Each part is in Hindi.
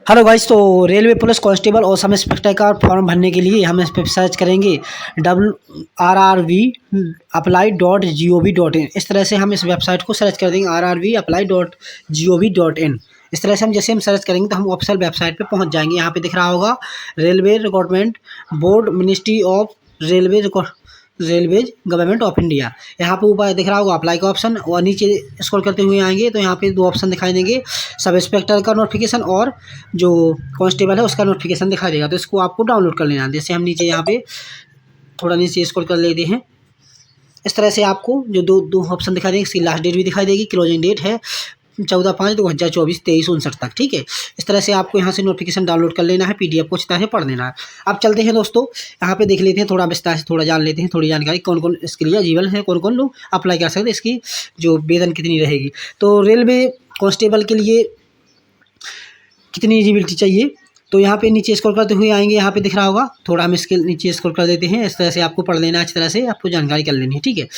Hello guys. तो रेलवे पुलिस कांस्टेबल और सब इंस्पेक्टर का फॉर्म भरने के लिए हम इस पर सर्च करेंगे www.apply.gov.in। इस तरह से हम इस वेबसाइट को सर्च कर देंगे www.apply.gov.in। इस तरह से हम जैसे हम सर्च करेंगे तो हम ऑफिशियल वेबसाइट पे पहुंच जाएंगे। यहाँ पे दिख रहा होगा railway recruitment board, ministry of railways government of India. यहाँ पे ऊपर दिख रहा होगा अप्लाई का ऑप्शन, और नीचे स्क्रॉल करते हुए आएंगे तो यहाँ पे दो ऑप्शन दिखाई देंगे, सब इंस्पेक्टर का नोटिफिकेशन और जो कांस्टेबल है उसका नोटिफिकेशन दिखाई देगा। तो इसको आपको डाउनलोड कर लेना है। जैसे हम नीचे यहाँ पे थोड़ा नीचे स्क्रॉल कर लेते हैं, इस तरह से आपको जो दो दो ऑप्शन दिखाई देंगे, इसकी लास्ट डेट भी दिखाई देगी, क्लोजिंग डेट है 14/5/2024 23:59 तक। ठीक है, इस तरह से आपको यहाँ से नोटिफिकेशन डाउनलोड कर लेना है, पीडीएफ को इस तरह से पढ़ लेना है। अब चलते हैं दोस्तों, यहाँ पे देख लेते हैं थोड़ा विस्तार से, थोड़ा जान लेते हैं थोड़ी जानकारी कौन कौन इसके लिए एलिजिबल है, कौन कौन लोग अप्लाई कर सकते हैं, इसकी जो वेतन कितनी रहेगी। तो रेलवे कांस्टेबल के लिए कितनी एलिजिबिलिटी चाहिए, तो यहाँ पे नीचे स्क्रॉल करते हुए आएंगे, यहाँ पे दिख रहा होगा, थोड़ा हम इसके नीचे स्क्रॉल कर देते हैं। इस तरह से आपको पढ़ लेना है, अच्छी तरह से आपको जानकारी कर लेनी है। ठीक है,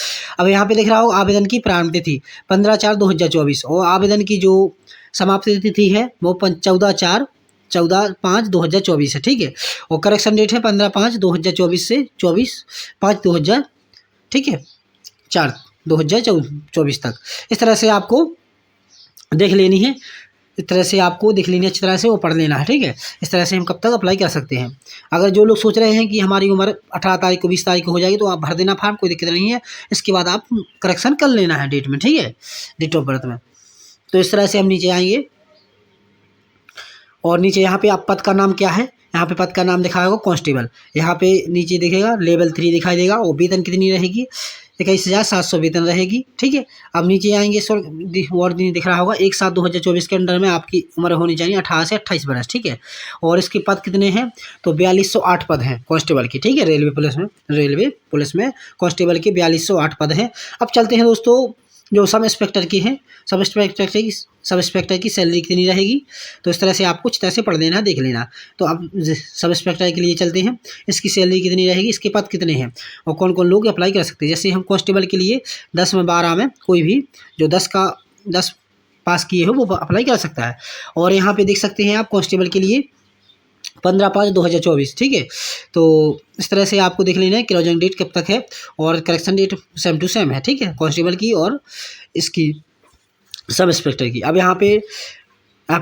अब यहाँ पे दिख रहा होगा आवेदन की प्रारंभ तिथि 15/4/2024 और आवेदन की जो समाप्ति तिथि है वो 14/5/2024 है। ठीक है, और करेक्शन डेट है 15/5/2024 से 24/5/2000, ठीक है, 4/2024 तक। इस तरह से आपको देख लेनी है, इस तरह से आपको देख लेनी है, अच्छी तरह से वो पढ़ लेना है। ठीक है, इस तरह से हम कब तक अप्लाई कर सकते हैं। अगर जो लोग सोच रहे हैं कि हमारी उम्र 18 तारीख को 20 तारीख को हो जाएगी, तो आप भर देना फॉर्म, कोई दिक्कत नहीं है। इसके बाद आप करेक्शन कर लेना है डेट में, ठीक है, डेट ऑफ बर्थ में। तो इस तरह से हम नीचे आएंगे और नीचे यहाँ पे आप पद का नाम क्या है, यहाँ पे पद का नाम दिखाया होगा कांस्टेबल। यहाँ पे नीचे दिखेगा लेवल 3 दिखाई देगा, और वेतन कितनी रहेगी, 21,700 वेतन रहेगी। ठीक है, अब नीचे आएंगे और दिख रहा होगा 1/7/2024 के अंडर में आपकी उम्र होनी चाहिए 18 से 28 वर्ष। ठीक है, और इसके पद कितने हैं, तो 4208 पद हैं कांस्टेबल की। ठीक है, रेलवे पुलिस में कांस्टेबल के 4208 पद हैं। अब चलते हैं दोस्तों जो सब इंस्पेक्टर की हैं, सब इंस्पेक्टर की सैलरी कितनी रहेगी। तो इस तरह से आपको कुछ तरह से पढ़ लेना, देख लेना। तो अब सब इंस्पेक्टर के लिए चलते हैं, इसकी सैलरी कितनी रहेगी, इसके पद कितने हैं और कौन कौन लोग अप्लाई कर सकते हैं। जैसे हम कांस्टेबल के लिए 10 में 12 में कोई भी जो 10 पास किए हो वो अप्लाई कर सकता है। और यहाँ पे देख सकते हैं आप कांस्टेबल के लिए 15/5/2024। ठीक है, तो इस तरह से आपको देख लेना है क्लोजिंग डेट कब तक है, और correction date same to same है। ठीक है, कांस्टेबल की और इसकी सब इंस्पेक्टर की। अब यहाँ पे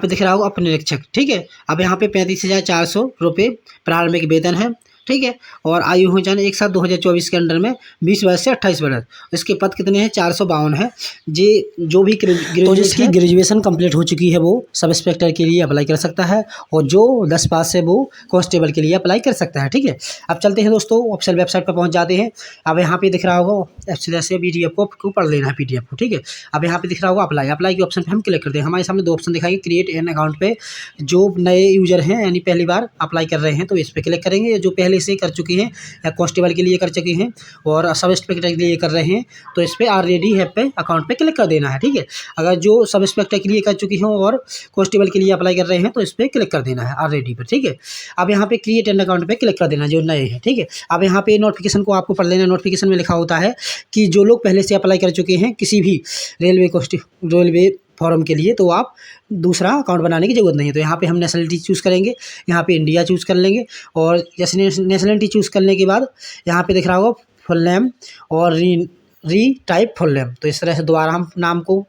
दिख रहा होगा अपर निरीक्षक। ठीक है, अब यहाँ पे 35,400 रुपये प्रारंभिक वेतन है। ठीक है, और आयु हो जाने 1/7/2024 के अंडर में 20 वर्ष से 28 वर्ष। इसके पद कितने हैं, 452 है। जो भी तो जिसकी ग्रेजुएशन कंप्लीट हो चुकी है वो सब इंस्पेक्टर के लिए अप्लाई कर सकता है, और जो 10 पास है वो कांस्टेबल के लिए अप्लाई कर सकता है। ठीक है, अब चलते हैं दोस्तों ऑफिशियल वेबसाइट पर पहुंच जाते हैं। अब यहाँ पे दिख रहा होगा से पीडीएफ को पढ़ लेना है, पीडीएफ को। ठीक है, अब यहाँ पे दिख रहा होगा अप्लाई के ऑप्शन पे हम क्लिक करते हैं। हमारे सामने दो ऑप्शन दिखाएंगे, क्रिएट एन अकाउंट पे जो नए यूजर हैं यानी पहली बार अप्लाई कर रहे हैं तो इस पर क्लिक करेंगे। जो पहले से कर चुके हैं या कांस्टेबल के लिए कर चुके हैं और सब इंस्पेक्टर के लिए कर रहे हैं तो इस पर ऑलरेडी है पे अकाउंट पे क्लिक कर देना है। ठीक है, अगर जो सब इंस्पेक्टर के लिए कर चुकी हों और कांस्टेबल के लिए अप्लाई कर रहे हैं तो इस पर क्लिक कर देना है ऑलरेडी पर। ठीक है, अब यहाँ पे क्रिएट एन अकाउंट पे क्लिक कर देना जो नए हैं। ठीक है, अब यहाँ पे नोटिफिकेशन को आपको पढ़ लेना। नोटिफिकेशन में लिखा होता है कि जो लोग पहले से अप्लाई कर चुके हैं किसी भी रेलवे फॉर्म के लिए, तो आप दूसरा अकाउंट बनाने की ज़रूरत नहीं है। तो यहाँ पे हम नेशनलिटी चूज़ करेंगे, यहाँ पे इंडिया चूज़ कर लेंगे, और जैसे नेशनलिटी चूज़ करने के बाद यहाँ पे दिख रहा होगा फुल नेम और री टाइप फुल नेम। तो इस तरह से दोबारा हम नाम को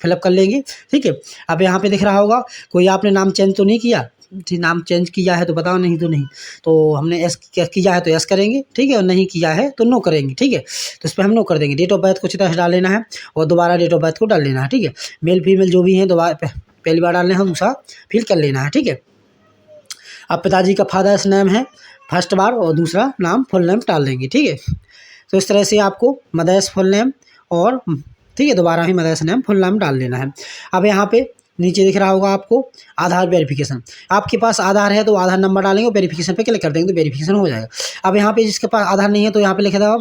फिलअप कर लेंगे। ठीक है, अब यहाँ पे दिख रहा होगा कोई आपने नाम चेंज तो नहीं किया, जी नाम चेंज किया है तो बताओ, नहीं तो नहीं। तो हमने एस किया है तो एस करेंगे। ठीक है, और नहीं किया है तो नो करेंगे। ठीक है, तो इस पर हम नो कर देंगे। डेट ऑफ बर्थ को अच्छी तरह से डाल लेना है और दोबारा डेट ऑफ बर्थ को डाल लेना है। ठीक है, मेल फीमेल जो भी हैं दोबारा पहली बार डालना है, दूसरा फिल कर लेना है। ठीक है, अब पिताजी का फादर्स नेम है फर्स्ट बार और दूसरा नाम फुल नेम डाल देंगे। ठीक है, तो इस तरह से आपको मदर्स फुल नेम और ठीक है दोबारा ही मदर्स नेम फुल नेम डाल लेना है। अब यहाँ पे नीचे दिख रहा होगा आपको आधार वेरिफिकेशन। आपके पास आधार है तो आधार नंबर डालेंगे और वेरिफिकेशन पे क्लिक कर देंगे तो वेरिफिकेशन हो जाएगा। अब यहाँ पे जिसके पास आधार नहीं है तो यहाँ पे लिखा था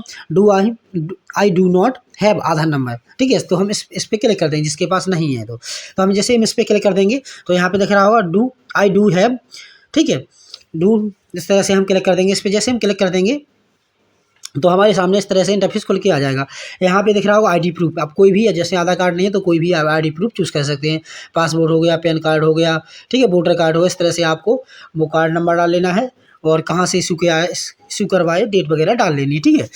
I do not have Aadhaar number. ठीक है, तो हम इस पे क्लिक कर देंगे जिसके पास नहीं है। तो हम जैसे हम इस पे क्लिक कर देंगे तो यहाँ पे दिख रहा होगा आई डू हैव। ठीक है, इस तरह से हम क्लिक कर देंगे इस पर। जैसे हम क्लिक कर देंगे तो हमारे सामने इस तरह से इंटरफेस खुल के आ जाएगा। यहाँ पे दिख रहा होगा आईडी प्रूफ। आप कोई भी, जैसे आधार कार्ड नहीं है तो कोई भी आईडी प्रूफ चूज़ कर सकते हैं। पासपोर्ट हो गया, पैन कार्ड हो गया, ठीक है, वोटर कार्ड हो गया। इस तरह से आपको वो कार्ड नंबर डाल लेना है और कहाँ से इशू किया है, इशू करवाए, डेट वगैरह डाल लेनी है, ठीक है।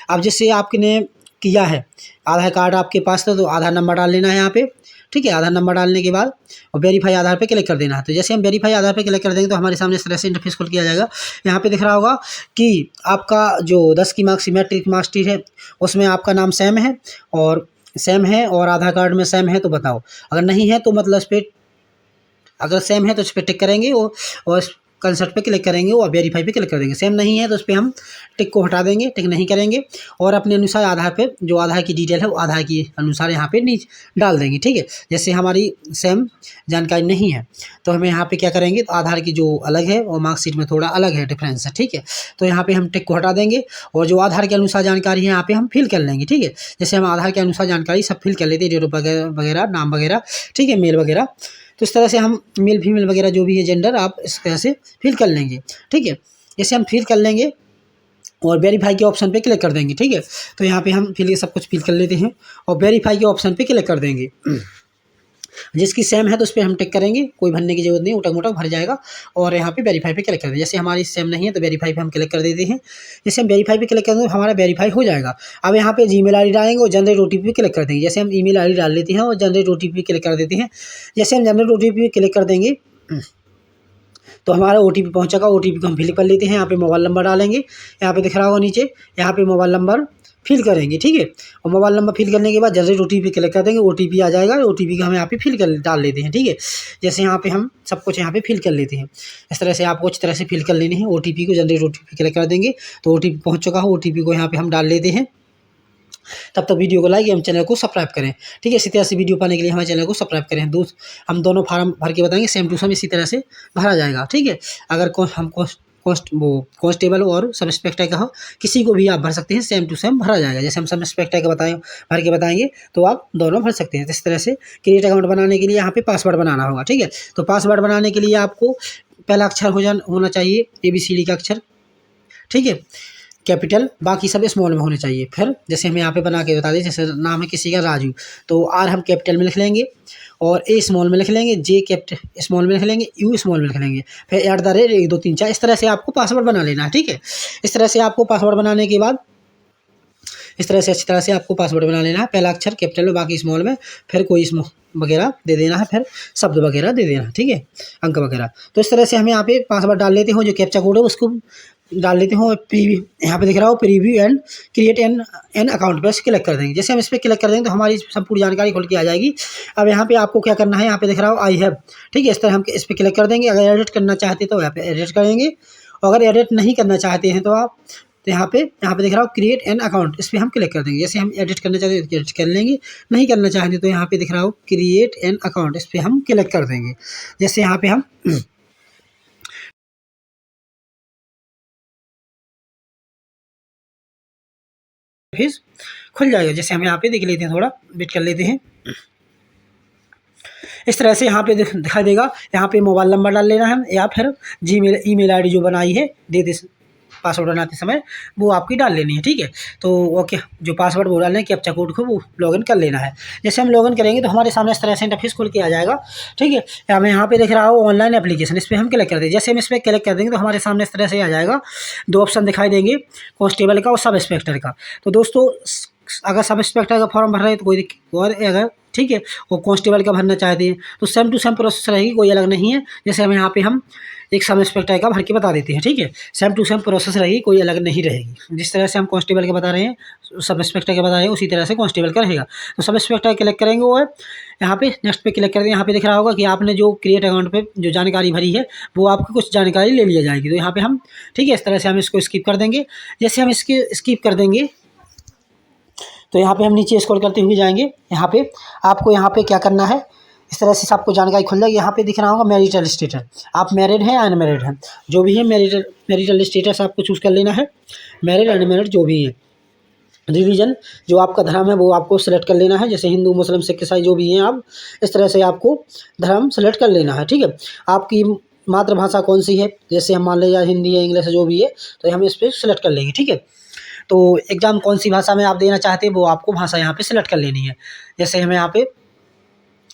अब जैसे आपने किया है, आधार कार्ड आपके पास था तो आधार नंबर डाल लेना है यहाँ पे, ठीक है। आधार नंबर डालने के बाद और वेरीफाई आधार पे क्लिक कर देना है। तो जैसे हम वेरीफाई आधार पे क्लिक कर देंगे तो हमारे सामने इस तरह से इंटरफेस खुल के आ जाएगा। यहाँ पे दिख रहा होगा कि आपका जो 10 की मार्कशीट, मैट्रिक मार्कशीट है, उसमें आपका नाम सेम है और आधार कार्ड में सेम है तो बताओ। अगर नहीं है तो मतलब इस पर, अगर सेम है तो इस पर टिक करेंगे और कंसर्ट पे क्लिक करेंगे और वेरीफाई पे क्लिक कर देंगे। सेम नहीं है तो उस पर हम टिक को हटा देंगे, टिक नहीं करेंगे और अपने अनुसार आधार पे जो आधार की डिटेल है वो आधार के अनुसार यहाँ पे नीचे डाल देंगे, ठीक है। जैसे हमारी सेम जानकारी नहीं है तो हमें यहाँ पे क्या करेंगे, तो आधार की जो अलग है और मार्कशीट में थोड़ा अलग है, डिफरेंस है, ठीक है। तो यहाँ पे हम टिक को हटा देंगे और जो आधार के अनुसार जानकारी है यहाँ पे हम फिल कर लेंगे, ठीक है। जैसे हम आधार के अनुसार जानकारी सब फिल कर लेते हैं, डेट ऑफ वगैरह, नाम वगैरह, ठीक है, मेल वगैरह। तो इस तरह से हम मेल फीमेल वगैरह जो भी है जेंडर, आप इस तरह से फिल कर लेंगे, ठीक है। जैसे हम फिल कर लेंगे और वेरीफाई के ऑप्शन पे क्लिक कर देंगे, ठीक है। तो यहाँ पे हम फिल सब कुछ फिल कर लेते हैं और वेरीफाई के ऑप्शन पे क्लिक कर देंगे। जिसकी सेम है तो उस पर हम टिक करेंगे, कोई भरने की जरूरत नहीं, उटक मुटक भर जाएगा। और यहाँ पे वेरीफाई पे क्लिक कर देंगे। जैसे हमारी सेम नहीं है तो वेरीफाई पे हम क्लिक कर देते हैं। जैसे हम वेरीफाई पे क्लिक करेंगे तो हमारा वेरीफाई हो जाएगा। अब यहाँ पे जीमेल आईडी डालेंगे और जनरेट ओटीपी पे क्लिक कर देंगे। जैसे हम ईमेल आईडी डाल लेते हैं और जनरेट ओटीपी पे क्लिक कर देते हैं। जैसे हम जनरेट ओटीपी पे क्लिक कर देंगे तो हमारा ओटीपी पहुँचेगा। ओटीपी को हम फिल कर लेते हैं। यहाँ पे मोबाइल नंबर डालेंगे, यहाँ पे दिख रहा होगा नीचे, यहाँ पे मोबाइल नंबर फिल करेंगे, ठीक है। और मोबाइल नंबर फिल करने के बाद जनरेट ओटीपी क्लिक कर देंगे, ओटीपी आ जाएगा। ओटीपी को हम यहाँ पे फिल कर डाल लेते हैं, ठीक है। जैसे यहाँ पे हम सब कुछ यहाँ पे फिल कर लेते हैं। इस तरह से आपको अच्छी तरह से फिल कर लेनी है। ओटीपी को जनरेट ओटीपी क्लिक कर देंगे तो ओटीपी पहुँच चुका हो, ओटीपी को यहाँ पे हम डाल लेते हैं। तब तक वीडियो को लाइक एवं चैनल को सब्सक्राइब करें, ठीक है। इसी तरह से वीडियो पाने के लिए हमारे चैनल को सब्सक्राइब करें। हम दोनों फार्म भर के बताएंगे, सेम टू सेम इसी तरह से भरा जाएगा, ठीक है। अगर हम कांस्टेबल और सब इंस्पेक्टर का हो, किसी को भी आप भर सकते हैं, सेम टू सेम भरा जाएगा। जैसे हम सब इंस्पेक्टर का भर के बताएंगे तो आप दोनों भर सकते हैं। इस तरह से क्रिएट अकाउंट बनाने के लिए यहाँ पे पासवर्ड बनाना होगा, ठीक है। तो पासवर्ड बनाने के लिए आपको पहला अक्षर होना चाहिए ABCD का अक्षर, ठीक है, कैपिटल, बाकी सब स्मॉल में होने चाहिए। फिर जैसे हम यहाँ पे बना के बता दें, जैसे नाम है किसी का राजू, तो R हम कैपिटल में लिख लेंगे और A स्मॉल में लिख लेंगे, J कैपिटल स्मॉल में लिख लेंगे, U स्मॉल में लिख लेंगे, फिर @ 1 2 3 4। इस तरह से आपको पासवर्ड बना लेना है, ठीक है। इस तरह से आपको पासवर्ड बनाने के बाद इस तरह से अच्छी तरह से आपको पासवर्ड बना लेना है। पहला अक्षर कैपिटल में, बाकी स्मॉल में, फिर कोई वगैरह दे देना है, फिर शब्द वगैरह दे देना, ठीक है, अंक वगैरह। तो इस तरह से हम यहाँ पे पासवर्ड डाल लेते हो, जो कैप्चा कोड है उसको डाल लेते हो। प्रीव्यू यहाँ पे दिख रहा हो, preview and create an account पर क्लिक कर देंगे। जैसे हम इस पर क्लिक कर देंगे तो हमारी संपूर्ण जानकारी खुल के आ जाएगी। अब यहाँ पे आपको क्या करना है, यहाँ पे दिख रहा हो आई हैव, ठीक है। इस तरह हम इस पर क्लिक कर देंगे। अगर एडिट करना चाहते तो यहाँ पे एडिट करेंगे और अगर एडिट नहीं करना चाहते हैं तो आप यहाँ पे दिख रहा हो क्रिएट एन अकाउंट, इस पर हम क्लिक कर देंगे। जैसे हम एडिट करना चाहते हैं तो एडिट कर लेंगे, नहीं करना चाहते तो यहाँ पे दिख रहा हो क्रिएट एन अकाउंट, इस पर हम क्लिक कर देंगे। जैसे यहाँ पे हम फिर खुल जाएगा। जैसे हम यहाँ पे देख लेते हैं, थोड़ा वेट कर लेते हैं। इस तरह से यहाँ पे दिखाई देगा। यहाँ पे मोबाइल नंबर डाल लेना है या फिर ईमेल आईडी जो बनाई है पासवर्ड बनाते समय वो आपकी डाल लेनी है, ठीक है। तो ओके, जो पासवर्ड वो डालने कैप्चा कोड को वो लॉगिन कर लेना है। जैसे हम लॉगिन करेंगे तो हमारे सामने इस तरह से इंटरफेस खुल के आ जाएगा, ठीक है। हमें यहाँ पे दिख रहा हो ऑनलाइन एप्लीकेशन, इस पर हम क्लिक कर देंगे। जैसे हम इस पर क्लिक कर देंगे तो हमारे सामने इस तरह से आ जाएगा। 2 ऑप्शन दिखाई देंगे, कांस्टेबल का और सब इंस्पेक्टर का। तो दोस्तों, अगर सब इंस्पेक्टर का फॉर्म भर रहे हैं तो कोई और अगर, ठीक है, वो कांस्टेबल का भरना चाहते हैं तो सेम टू सेम प्रोसेस रहेगी, कोई अलग नहीं है। जैसे हम यहाँ पे हम एक सब इंस्पेक्टर का भर के बता देते हैं, ठीक है। सेम टू सेम प्रोसेस रहेगी, कोई अलग नहीं रहेगी। जिस तरह से हम कांस्टेबल के बता रहे हैं, सब इंस्पेक्टर के बता रहे हैं, उसी तरह से कांस्टेबल का रहेगा। तो सब इंस्पेक्टर क्लिक करेंगे वो यहाँ पे नेक्स्ट पे क्लिक करेंगे। यहाँ पे दिख रहा होगा कि आपने जो क्रिएट अकाउंट पे जो जानकारी भरी है वो आपकी कुछ जानकारी ले लिया जाएगी। तो यहाँ पे हम, ठीक है, इस तरह से हम इसको स्किप कर देंगे। जैसे हम इसके स्किप कर देंगे तो यहाँ पे हम नीचे स्क्रॉल करते हुए जाएंगे। यहाँ पे आपको यहाँ पे क्या करना है, इस तरह से आपको जानकारी खुल जाएगी। यहाँ पे दिख रहा होगा मैरिटल स्टेटस, आप मैरिड हैं या अनमैरिड हैं, जो भी है मैरिटल स्टेटस आपको चूज़ कर लेना है। मैरिड अनमैरिड जो भी है, रिलीजन जो आपका धर्म है वो आपको सेलेक्ट कर लेना है। जैसे हिंदू, मुस्लिम, सिख, ईसाई जो भी हैं आप, इस तरह से आपको धर्म सेलेक्ट कर लेना है, ठीक है। आपकी मातृभाषा कौन सी है, जैसे हम मान लीजिए हिंदी है, इंग्लिश है, जो भी है, तो हम इस पर सेलेक्ट कर लेंगे, ठीक है। तो एग्ज़ाम कौन सी भाषा में आप देना चाहते हैं वो आपको भाषा यहाँ पे सिलेक्ट कर लेनी है। जैसे हमें यहाँ पे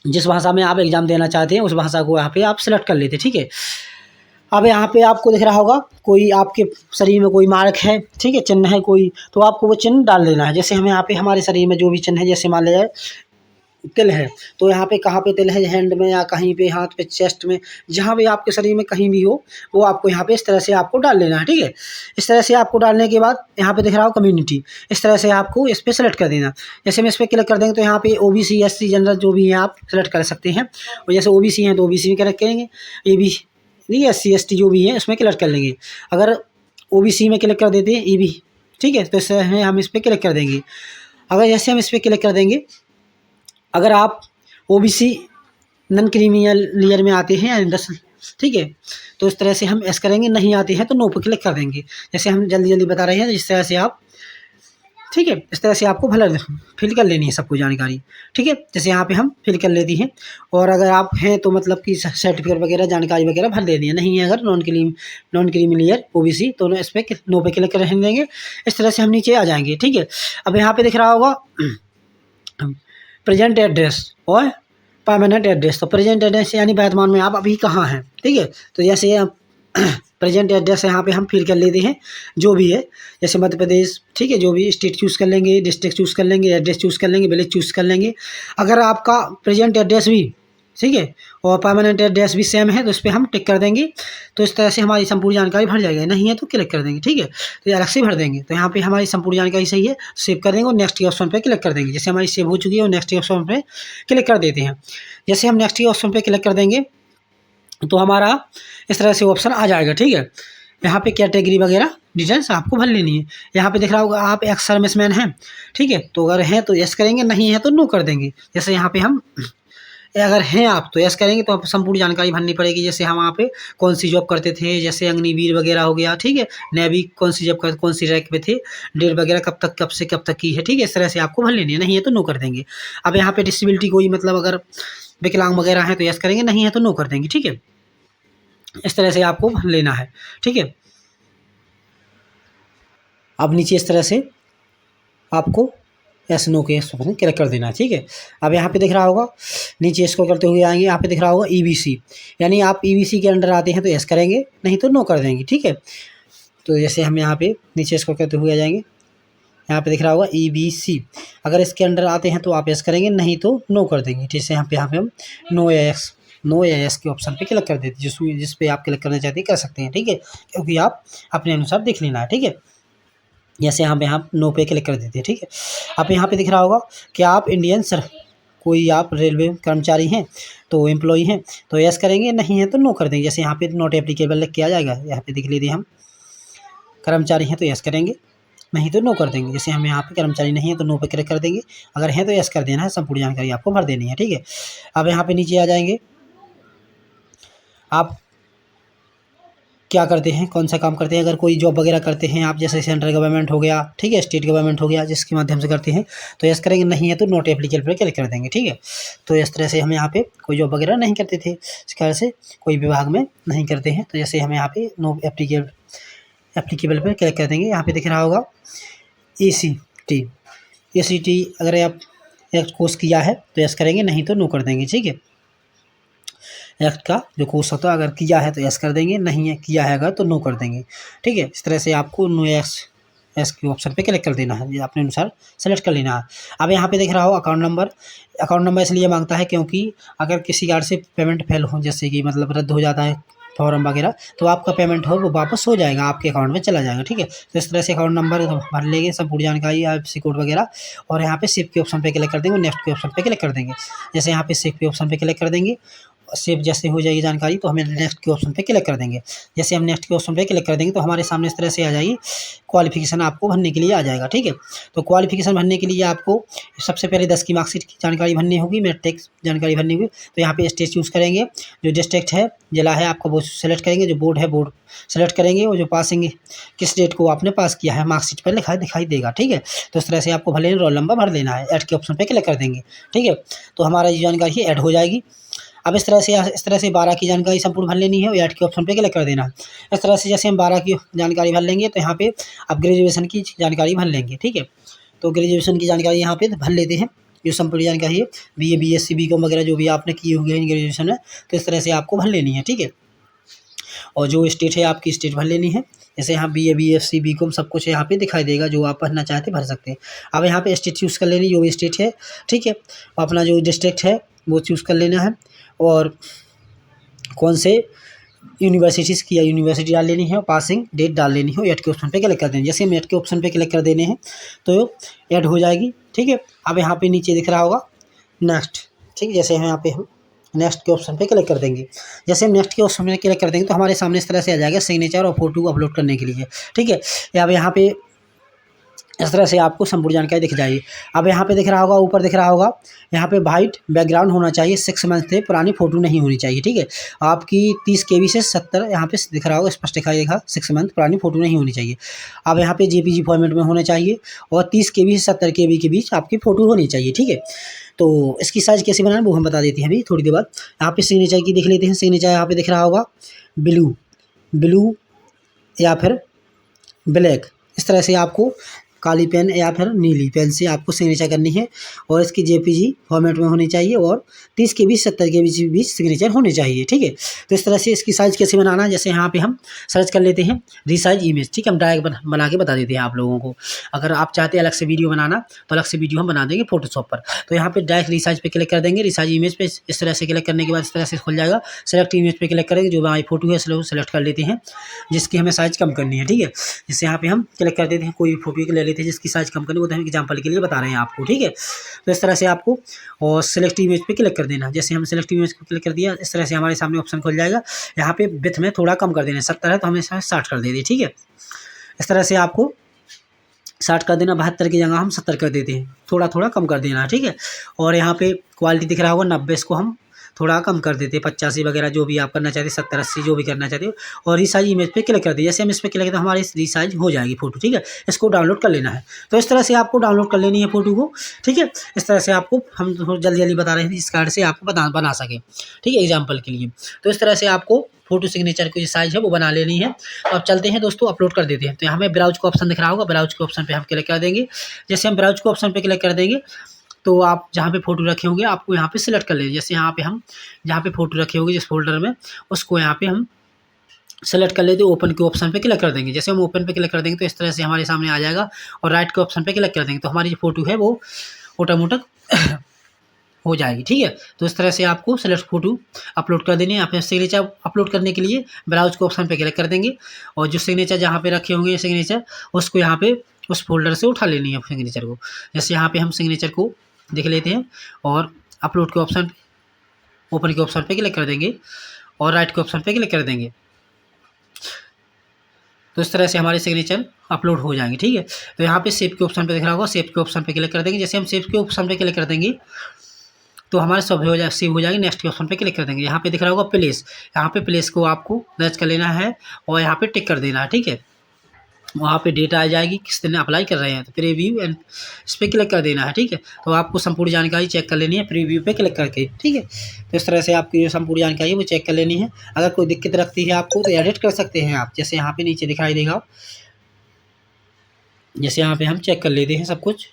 जिस भाषा में आप एग्ज़ाम देना चाहते हैं उस भाषा को यहाँ पे आप सिलेक्ट कर लेते, ठीक है। अब यहाँ पे आपको दिख रहा होगा कोई आपके शरीर में कोई मार्क है, ठीक है, चिन्ह है कोई, तो आपको वो चिन्ह डाल देना है। जैसे हमें यहाँ पे हमारे शरीर में जो भी चिन्ह है, जैसे मान लिया जाए तिल है, तो यहाँ पे कहाँ पे तिल है, हैंड में या कहीं पे हाथ पे, चेस्ट में, जहाँ भी आपके शरीर में कहीं भी हो वो आपको यहाँ पे इस तरह से आपको डाल लेना है, ठीक है। इस तरह से आपको डालने के बाद यहाँ पे दिख रहा हो कम्युनिटी, इस तरह से आपको इस पर सेलेक्ट कर देना। जैसे हम इस पर क्लिक कर देंगे तो यहाँ पे OBC SC जनरल जो भी है आप सेलेक्ट कर सकते हैं। और जैसे OBC हैं तो OBC में क्लिक करेंगे, नहीं SC ST जो भी है उसमें क्लिक कर लेंगे। अगर OBC में क्लिक कर देते हैं EB, ठीक है, तो इस तरह हम इस पर क्लिक कर देंगे। अगर जैसे हम इस पर क्लिक कर देंगे, अगर आप OBC नॉन क्रीमिनल लेयर में आते हैं या 10, ठीक है, तो इस तरह से हम एस करेंगे, नहीं आते हैं तो नो पर क्लिक कर देंगे। जैसे हम जल्दी जल्दी बता रहे हैं, इस तरह से आप, ठीक है, इस तरह से आपको फिल कर लेनी है सबको जानकारी, ठीक है। जैसे यहाँ पे हम फिल कर लेती हैं। और अगर आप हैं तो मतलब कि सर्टिफिकेट वगैरह जानकारी वगैरह भर देनी है, नहीं है अगर नॉन क्रीमी लेयर OBC तो इस पर नो पे क्लिक कर देंगे। इस तरह से हम नीचे आ जाएंगे, ठीक है। अब यहाँ पे दिख रहा होगा प्रेजेंट एड्रेस और परमानेंट एड्रेस। तो प्रेजेंट एड्रेस यानी वर्तमान में आप अभी कहाँ हैं, ठीक है। तो जैसे प्रेजेंट एड्रेस यहाँ पे हम फिल कर लेते हैं जो भी है, जैसे मध्य प्रदेश, ठीक है, जो भी स्टेट चूज़ कर लेंगे, डिस्ट्रिक्ट चूज़ कर लेंगे, एड्रेस चूज़ कर लेंगे, विलेज चूज़ कर लेंगे। अगर आपका प्रेजेंट एड्रेस भी, ठीक है, और परमानेंट एड्रेस भी सेम है तो इस पर हम टिक कर देंगे। तो इस तरह से हमारी संपूर्ण जानकारी भर जाएगी, नहीं है तो क्लिक कर देंगे, ठीक है, तो ये अलग से भर देंगे। तो यहाँ पे हमारी संपूर्ण जानकारी सही है, सेव कर देंगे और नेक्स्ट के ऑप्शन पे क्लिक कर देंगे। जैसे हमारी सेव हो चुकी है और नेक्स्ट के ऑप्शन पे क्लिक कर देते हैं। जैसे हम नेक्स्ट के ऑप्शन पे क्लिक कर देंगे तो हमारा इस तरह से ऑप्शन आ जाएगा, ठीक है। यहाँ पे कैटेगरी वगैरह डिटेल्स आपको भर लेनी है। यहाँ पे दिख रहा होगा आप एक्स सर्विसमैन हैं, ठीक है, तो अगर हैं तो यस करेंगे, नहीं है तो नो कर देंगे। जैसे यहाँ पे हम अगर हैं आप तो यस करेंगे तो आप संपूर्ण जानकारी भरनी पड़ेगी। जैसे हम वहाँ पे कौन सी जॉब करते थे, जैसे अग्निवीर वगैरह हो गया, ठीक है, नेवी कौन सी जॉब कर, कौन सी रैंक पे थे, डेट वगैरह कब से कब तक की है, ठीक है, इस तरह से आपको भर लेनी है, नहीं है तो नो कर देंगे। अब यहाँ पे डिसेबिलिटी कोई मतलब अगर विकलांग वगैरह है तो यस करेंगे, नहीं है तो नो कर देंगे, ठीक है। इस तरह से आपको भर लेना है, ठीक है। अब नीचे इस तरह से आपको एस नो के क्लिक कर देना है, ठीक है। अब यहाँ पे दिख रहा होगा नीचे इसको करते हुए आएंगे, यहाँ पे दिख रहा होगा EBC, यानी आप EBC के अंडर आते हैं तो एस करेंगे, नहीं तो नो कर देंगे, ठीक है। तो जैसे हम यहाँ पे नीचे इसको करते हुए आ जाएंगे, यहाँ पे दिख रहा होगा EBC, अगर इसके अंडर आते हैं तो आप एस करेंगे, नहीं तो नो कर देंगे। जैसे यहाँ पे हम नो या यस के ऑप्शन पे क्लिक कर देते हैं, जिस पे आप क्लिक करना चाहते हैं कर सकते हैं, ठीक है, क्योंकि आप अपने अनुसार देख लेना है, ठीक है। जैसे यहाँ पे हम नो पे क्लिक कर देते हैं, ठीक है। अब यहाँ पे दिख रहा होगा कि आप इंडियन कोई आप रेलवे कर्मचारी हैं तो एम्प्लॉई हैं तो यस करेंगे, नहीं है तो नो कर देंगे। जैसे यहाँ पे नॉट एप्लीकेबल लिख के आ जाएगा, यहाँ पे देख लीजिए हम कर्मचारी हैं तो यस करेंगे, नहीं तो नो कर देंगे। जैसे हम यहाँ पे कर्मचारी नहीं है तो नो पे क्लिक कर देंगे, अगर हैं तो यस कर देना है, संपूर्ण जानकारी आपको भर देनी है, ठीक है। अब यहाँ पे नीचे आ जाएंगे, आप क्या करते हैं, कौन सा काम करते हैं। अगर कोई जॉब वगैरह करते हैं आप, जैसे सेंट्रल गवर्नमेंट हो गया, ठीक है, स्टेट गवर्नमेंट हो गया, जिसके माध्यम से करते हैं तो यस करेंगे, नहीं है तो नॉट एप्लीकेबल पर क्लिक कर देंगे, ठीक है। तो इस तरह से हम यहाँ पे कोई जॉब वगैरह नहीं करते थे, इस कारण से कोई विभाग में नहीं करते हैं, तो जैसे हम यहाँ पे नो एप्लीकेबल पर क्लिक कर देंगे। यहाँ पे दिख रहा होगा ACT अगर आप एक कोर्स किया है तो यस करेंगे, नहीं तो नो कर देंगे, ठीक है। एक्ट का जो कोर्स होता है अगर किया है तो यस कर देंगे, नहीं है किया है अगर तो नो कर देंगे, ठीक है। इस तरह से आपको नो एस के ऑप्शन पे क्लिक कर देना है, ये अपने अनुसार सेलेक्ट कर लेना है। अब यहाँ पे दिख रहा हो अकाउंट नंबर इसलिए मांगता है क्योंकि अगर किसी कारण से पेमेंट फेल हो, जैसे कि मतलब रद्द हो जाता है फॉर्म वगैरह, तो आपका पेमेंट हो वो वापस हो जाएगा, आपके अकाउंट में चला जाएगा, ठीक है। तो इस तरह से अकाउंट नंबर भर लेंगे, संपूर्ण जानकारी IFSC कोड वगैरह, और यहाँ पे सेव के ऑप्शन पे क्लिक कर देंगे, नेक्स्ट के ऑप्शन पे क्लिक कर देंगे। जैसे यहाँ पे सेव के ऑप्शन पे क्लिक कर देंगे, सेव जैसे हो जाएगी जानकारी तो हमें नेक्स्ट के ऑप्शन पे क्लिक कर देंगे। जैसे हम नेक्स्ट के ऑप्शन पे क्लिक कर देंगे तो हमारे सामने इस तरह से आ जाएगी, क्वालिफिकेशन आपको भरने के लिए आ जाएगा, ठीक है। तो क्वालिफिकेशन भरने के लिए आपको सबसे पहले 10 की मार्कशीट की जानकारी भरनी होगी, मैट्रिक जानकारी भरनी होगी। तो यहाँ पे स्टेट चूज़ करेंगे, जो डिस्ट्रिक्ट है, जिला है आपका वो सेलेक्ट करेंगे, जो बोर्ड है बोर्ड सेलेक्ट करेंगे, और जो पासिंग किस डेट को आपने पास किया है मार्कशीट पर दिखाई देगा, ठीक है। तो इस तरह से आपको भर लेना, रोल नंबर भर लेना है, ऐड के ऑप्शन पर क्लिक कर देंगे, ठीक है। तो हमारा ये जानकारी ऐड हो जाएगी। अब इस तरह से 12 की जानकारी संपूर्ण भर लेनी है और ऐड के ऑप्शन पे क्लिक कर देना है। इस तरह से जैसे हम 12 की जानकारी भर लेंगे तो यहाँ पे अब ग्रेजुएशन की जानकारी भर लेंगे, ठीक है। तो ग्रेजुएशन की जानकारी यहाँ पे भर लेते हैं, जो संपूर्ण जानकारी है BA BSc BCom वगैरह जो भी आपने किए हुए हैं ग्रेजुएशन है, तो इस तरह से आपको भर लेनी है, ठीक है। और जो स्टेट है आपकी स्टेट भर लेनी है, जैसे यहाँ BA BSc BCom सब कुछ यहाँ पे दिखाई देगा, जो आप भरना चाहते भर सकते हैं। अब यहाँ पे स्टेट चूज़ कर लेनी, जो भी स्टेट है, ठीक है। अपना जो डिस्ट्रिक्ट है वो चूज़ कर लेना है और कौन से यूनिवर्सिटीज़ की यूनिवर्सिटी डाल लेनी है और पासिंग डेट डाल लेनी है और ऐड के ऑप्शन पे क्लिक कर देना। जैसे हम ऐड के ऑप्शन पे क्लिक कर देने हैं तो ऐड हो जाएगी, ठीक है। अब यहाँ पे नीचे दिख रहा होगा नेक्स्ट, ठीक है। जैसे यहाँ पे हम नेक्स्ट के ऑप्शन पे क्लिक कर देंगे, जैसे हम नेक्स्ट के ऑप्शन में क्लिक कर देंगे तो हमारे सामने इस तरह से आ जाएगा सिग्नेचर और फोटो अपलोड करने के लिए, ठीक है। अब यहाँ पे इस तरह से आपको संपूर्ण जानकारी दिख जाएगी। अब यहाँ पे दिख रहा होगा, ऊपर दिख रहा होगा, यहाँ पे वाइट बैकग्राउंड होना चाहिए, 6 मंथ से पुरानी फ़ोटो नहीं होनी चाहिए, ठीक है। आपकी 30 KB से 70 यहाँ पे दिख रहा होगा, स्पष्ट दिखाई देगा, 6 मंथ पुरानी फ़ोटो नहीं होनी चाहिए। अब यहाँ पे JPG फॉर्मेट में होना चाहिए और 30 KB से 70 KB के बीच आपकी फ़ोटो होनी चाहिए, ठीक है। तो इसकी साइज़ कैसे बनाना वो हम बता देते हैं अभी थोड़ी देर बाद। यहाँ पे सिग्नेचर की देख लेते हैं। सिग्नेचर यहाँ पे दिख रहा होगा ब्लू या फिर ब्लैक, इस तरह से आपको काली पेन या फिर नीली पेन से आपको सिग्नेचर करनी है और इसकी JPG फॉर्मेट में होनी चाहिए और 30 KB 70 KB के बीच सिग्नेचर होने चाहिए, ठीक है। तो इस तरह से इसकी साइज़ कैसे बनाना है, जैसे यहाँ पे हम सर्च कर लेते हैं रीसाइज इमेज, ठीक है। हम डायरेक्ट बना के बता देते हैं आप लोगों को। अगर आप चाहते हैं अलग से वीडियो बनाना तो अलग से वीडियो हम बना देंगे फोटोशॉप पर। तो यहाँ पे डायरेक्ट रीसाइज पे क्लिक कर देंगे। रीसाइज इमेज पे इस तरह से क्लिक करने के बाद इस तरह से खुल जाएगा। सेलेक्ट इमेज पे क्लिक करेंगे, जो हमारी फोटो है सेलेक्ट कर लेते हैं जिसकी हमें साइज़ कम करनी है, ठीक है। जैसे यहाँ पे हम क्लिक कर देते हैं, कोई फोटो ले लेते हैं जिसकी साइज़ कम वो तो हम एग्जांपल के लिए बता रहे हैं आपको, ठीक है। तो इस तरह से आपको और सिलेक्ट इमेज पे क्लिक कर देना। जैसे हम सिलेक्ट इमेज पे क्लिक कर दिया, इस तरह से हमारे सामने ऑप्शन खुल जाएगा। यहाँ पे विड्थ में थोड़ा कम कर देना, 70 है तो हमें 60 कर देते, ठीक है। इस तरह से आपको 60 कर देना, 72 की जगह हम 70 कर देते हैं, थोड़ा थोड़ा कम कर देना, ठीक है। और यहाँ पे क्वालिटी दिख रहा होगा 90, इसको हम थोड़ा कम कर देते हैं, 85 वगैरह जो भी आप करना चाहते हैं, 70 80 जो भी करना चाहते हो। और रीसाइज इमेज पे क्लिक कर दिए। जैसे हम इस पर क्लिक करते हैं हमारी रीसाइज हो जाएगी फ़ोटो, ठीक है। इसको डाउनलोड कर लेना है। तो इस तरह से आपको डाउनलोड कर लेनी है फ़ोटो को, ठीक है। इस तरह से आपको हम जल्दी जल्दी बता रहे हैं जिस कार्ड से आपको बना सकें, ठीक है, एग्जाम्पल के लिए। तो इस तरह से आपको फोटो सिग्नेचर की जो साइज़ है वो बना लेनी है। अब चलते हैं दोस्तों, अपलोड कर देते हैं। तो यहाँ हमें ब्राउज का ऑप्शन दिख रहा होगा, ब्राउज के ऑप्शन पे हम क्लिक कर देंगे। जैसे हम ब्राउज के ऑप्शन पे क्लिक कर देंगे तो आप जहाँ पे फ़ोटो रखे होंगे आपको यहाँ पे सिलेक्ट कर लेंगे। जैसे यहाँ पे हम जहाँ पे फ़ोटो रखे होंगे जिस फोल्डर में, उसको यहाँ पे हम सेलेक्ट कर लेते हैं। ओपन के ऑप्शन पे क्लिक कर देंगे। जैसे हम ओपन पे क्लिक कर देंगे तो इस तरह से हमारे सामने आ जाएगा और राइट के ऑप्शन पे क्लिक कर देंगे तो हमारी जो फ़ोटो है वो ऑटोमेटिक हो जाएगी, ठीक है। तो इस तरह से आपको सेलेक्ट फ़ोटो अपलोड कर देनी है। आप सिग्नेचर अपलोड करने के लिए ब्राउज के ऑप्शन पे क्लिक कर देंगे और जो सिग्नेचर जहाँ पे रखे होंगे सिग्नेचर, उसको यहाँ पे उस फोल्डर से उठा लेनी है सिग्नेचर को। जैसे यहाँ पे हम सिग्नेचर को देख लेते हैं और अपलोड के ऑप्शन, ओपन के ऑप्शन पे क्लिक कर देंगे और राइट के ऑप्शन पे क्लिक कर देंगे। तो इस तरह से हमारे सिग्नेचर अपलोड हो जाएंगे, ठीक है। तो यहाँ पे सेव के ऑप्शन पे दिख रहा होगा, सेव के ऑप्शन पे क्लिक कर देंगे। जैसे हम सेव के ऑप्शन पे क्लिक कर देंगे तो हमारे सब हो जाए सेव हो जाएगी। नेक्स्ट के ऑप्शन पे क्लिक कर देंगे। यहाँ पे दिख रहा होगा प्लेस, यहाँ पे प्लेस को आपको दर्ज कर लेना है और यहाँ पे टिक कर देना है, ठीक है। वहाँ पे डेट आ जाएगी किस दिन अप्लाई कर रहे हैं, तो प्रीव्यू एंड इस पर क्लिक कर देना है, ठीक है। तो आपको संपूर्ण जानकारी चेक कर लेनी है प्रीव्यू पे क्लिक करके, ठीक है। तो इस तरह से आपकी जो संपूर्ण जानकारी है वो चेक कर लेनी है। अगर कोई दिक्कत रखती है आपको तो एडिट कर सकते हैं आप। जैसे यहाँ पे नीचे दिखाई देगा, जैसे यहाँ पे हम चेक कर लेते हैं सब कुछ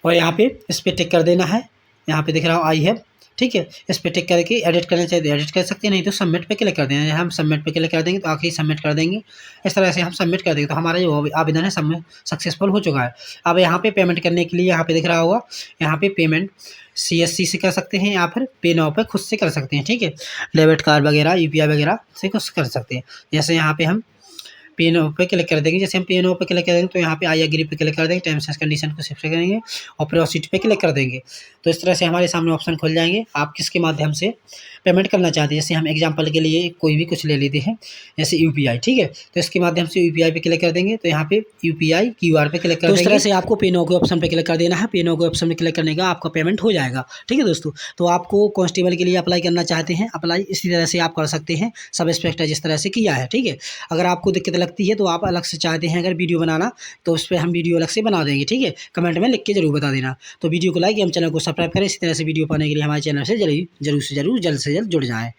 और यहाँ पे इस पर टिक कर देना है। यहाँ पे दिख रहा हो आई है, ठीक है। इस पर टिक करके एडिट करना चाहिए तो एडिट कर सकते हैं, नहीं तो सबमिट पे क्लिक कर देना। हम सबमिट पे क्लिक कर देंगे तो आखिरी सबमिट कर देंगे। इस तरह से हम सबमिट कर देंगे तो हमारा जो आवेदन है सबमिट सक्सेसफुल हो चुका है। अब यहाँ पे पेमेंट करने के लिए यहाँ पे दिख रहा होगा, यहाँ पे पेमेंट CSC से कर सकते हैं या फिर पे नाउ पे खुद से कर सकते हैं, ठीक है। डेबिट कार्ड वगैरह UPI वगैरह से कुछ कर सकते हैं। जैसे यहाँ पे हम पे नाउ पे क्लिक कर देंगे। जैसे हम पे नाउ पे क्लिक कर देंगे तो यहाँ पे आई एग्री पे क्लिक कर देंगे, टर्म्स एंड कंडीशन को एक्सेप्ट करेंगे और प्रोसीड पे क्लिक कर देंगे। तो इस तरह से हमारे सामने ऑप्शन खुल जाएंगे। आप किसके माध्यम से पेमेंट करना चाहते हैं, जैसे हम एग्जांपल के लिए कोई भी कुछ ले लेते हैं जैसे UPI, ठीक है। तो इसके माध्यम से UPI पे क्लिक कर देंगे तो यहाँ पे UPI QR पे क्लिक कर देंगे। तो इस तरह से आपको पे नाउ के ऑप्शन पे क्लिक कर देना है। पे नाउ के ऑप्शन में क्लिक करने का आपका पेमेंट हो जाएगा, ठीक है दोस्तों। तो आपको कांस्टेबल के लिए अप्लाई करना चाहते हैं, अप्लाई इसी तरह से आप कर सकते हैं, सब इंस्पेक्टर जिस तरह से किया है, ठीक है। अगर आपको दिक्कत लगती है तो आप अलग से चाहते हैं अगर वीडियो बनाना तो उस पर हम वीडियो अलग से बना देंगे, ठीक है। कमेंट में लिख के जरूर बता देना। तो वीडियो को लाइक एवं चैनल को सब्सक्राइब करें। इसी तरह से वीडियो पाने के लिए हमारे चैनल से जल्द से जल्द जुड़ जाएँ।